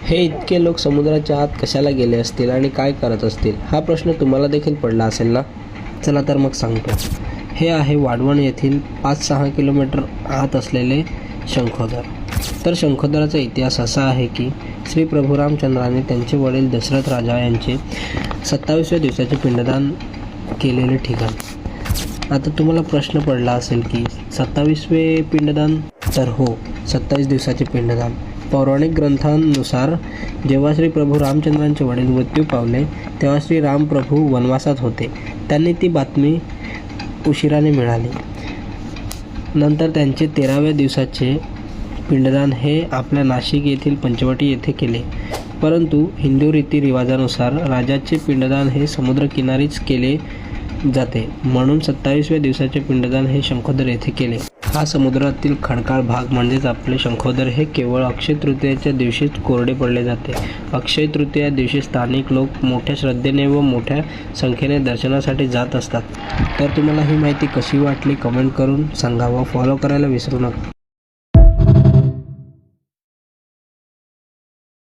हे इतके लोक समुद्राच्या आत कशाला गेले असतील आणि काय करत असतील, हा प्रश्न तुम्हाला देखील पडला असेल ना. चला तर मग सांगतो. हे आहे वाढवण येथील 5-6 किलोमीटर आत असलेले शंखोदर. तर शंखोदराचा इतिहास असा आहे की श्री प्रभू रामचंद्राने त्यांचे वडील दशरथ राजा यांचे 27व्या दिवसाचे पिंडदान केलेले ठिकाण. आता तुम्हाला प्रश्न पडला असेल की 27वे पिंडदान? तर हो, 27 दिवसाचे पिंडदान. पौराणिक ग्रंथांनुसार जेव्हा श्री प्रभू रामचंद्रांचे वडील मृत्यू पावले तेव्हा श्री रामप्रभू वनवासात होते. त्यांनी ती बातमी उशिराने मिळाली. नंतर त्यांचे 13व्या दिवसाचे पिंडदान हे आपल्या नाशिक येथील पंचवटी येथे केले. परंतु हिंदू रीतिरिवाजानुसार राजाचे पिंडदान हे समुद्रकिनारीच केले जाते, म्हणून 27व्या दिवसाचे पिंडदान हे शंखोदर येथे केले. हा समुद्रातील खडकाळ भाग म्हणजेच आपले शंखोदर हे केवळ अक्षय तृतीयेच्या दिवशीच कोरडे पडले जाते. अक्षय तृतीया दिवशी स्थानिक लोक मोठ्या श्रद्धेने व मोठ्या संख्येने दर्शनासाठी जात असतात. तर तुम्हाला ही माहिती कशी वाटली कमेंट करून सांगा व फॉलो करायला विसरू नका.